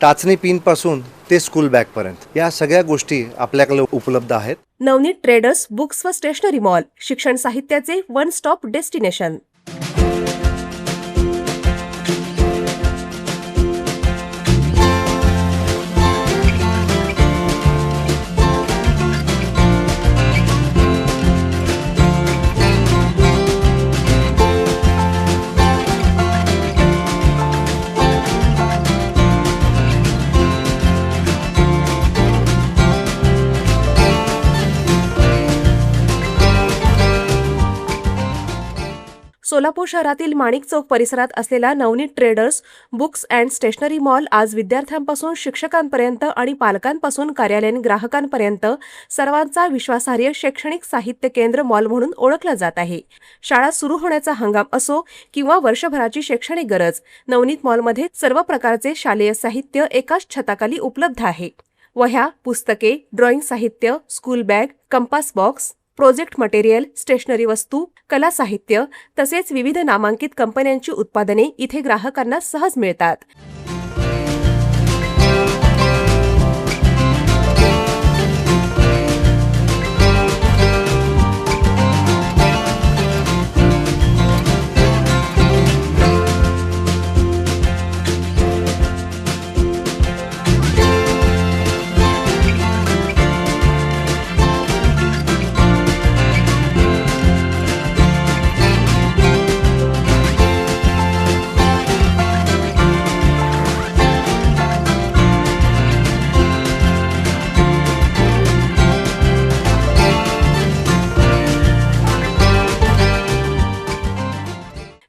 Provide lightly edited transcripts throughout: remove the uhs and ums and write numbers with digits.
टाचणी पिनपासून ते स्कूल बॅगपर्यंत या सगळ्या गोष्टी आपल्याकडे उपलब्ध आहेत. नवनीत ट्रेडर्स बुक्स व स्टेशनरी मॉल, शिक्षण साहित्याचे वन स्टॉप डेस्टिनेशन. सोलापूर शहरातील माणिक चौक परिसरात असलेला Navneet traders books and stationery mall आज विद्यार्थ्यांपासून शिक्षकांपर्यंत आणि पालकांपासून कार्यालयीन ग्राहकांपर्यंत सर्वांचा विश्वासार्ह शैक्षणिक साहित्य केंद्र मॉल म्हणून ओळखला जात आहे. शाळा सुरू होण्याचा हंगाम असो किंवा वर्षभराची शैक्षणिक गरज, नवनीत मॉलमध्ये सर्व प्रकारचे शालेय साहित्य एकाच छताखाली उपलब्ध आहे. वह्या, पुस्तके, ड्रॉइंग साहित्य, school bag, compass box, project material, stationery वस्तू, कला साहित्य तसेच विविध नामांकित कंपन्यांची उत्पादने इथे ग्राहकांना सहज मिळतात.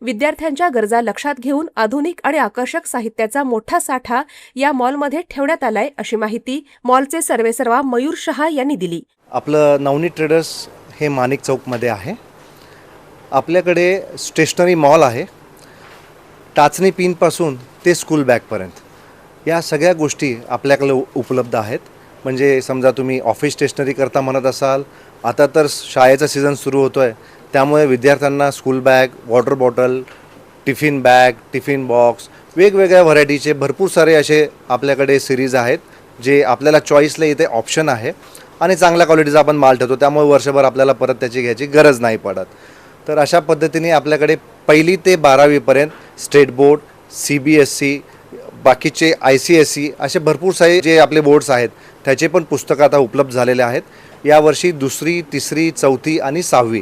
विद्यार्थ्यांच्या गरजा लक्षात घेऊन आधुनिक आणि आकर्षक साहित्याचा मोठा साठा या मॉलमध्ये ठेवण्यात आलाय, अशी माहिती मॉलचे सर्वेसर्वा मयूर शहा यांनी दिली. आपलं नवनीत ट्रेडर्स हे माणिक चौकमध्ये आहे. आपल्याकडे स्टेशनरी मॉल आहे. टाचणी पिनपासून ते स्कूल बॅगपर्यंत या सगळ्या गोष्टी आपल्याकडे उपलब्ध आहेत. म्हणजे समजा तुम्ही ऑफिस स्टेशनरी करता म्हणत असाल, आता तर शाळेचा सीझन सुरू होतो आहे, त्यामुळे विद्यार्थ्यांना school bag, water bottle, tiffin bag, tiffin box, वेगवेगळ्या व्हरायटीचे भरपूर सारे असे आपल्याकडे सिरीज आहेत जे आपल्याला चॉईसला इथे ऑप्शन आहे आणि चांगल्या क्वालिटीचा आपण माल ठेवतो, त्यामुळे वर्षभर आपल्याला परत त्याची घ्यायची गरज नाही पडत. तर अशा पद्धतीने आपल्याकडे 1ली ते 12वीपर्यंत स्टेट बोर्ड, CBSE, बाकीचे ICSE असे भरपूर सारे जे आपले बोर्ड्स आहेत त्याचे पण पुस्तकं आता उपलब्ध झालेले आहेत. यावर्षी 2री, 3री, 4थी आणि 6वी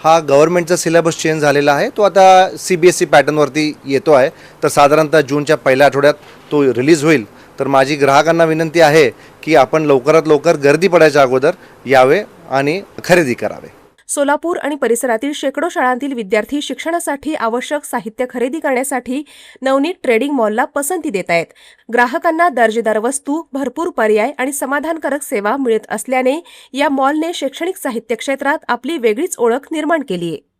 हा गव्हर्नमेंटचा सिलेबस चेंज झालेला आहे. तो आता CBSE पॅटर्नवरती येतो आहे. तर साधारणतः जूनच्या पहिल्या आठवड्यात तो रिलीज होईल. तर माझी ग्राहकांना विनंती आहे की आपण लवकरात लवकर गर्दी पडायच्या अगोदर यावे आणि खरेदी करावे. सोलापूर आणि परिसरातील शेकडो शाळांतील विद्यार्थी शिक्षणासाठी आवश्यक साहित्य खरेदी करण्यासाठी नवनीत ट्रेडिंग मॉलला पसंती देत आहेत. ग्राहकांना दर्जेदार वस्तू, भरपूर पर्याय आणि समाधानकारक सेवा मिळत असल्याने या मॉलने शैक्षणिक साहित्य क्षेत्रात आपली वेगळीच ओळख निर्माण केली आहे.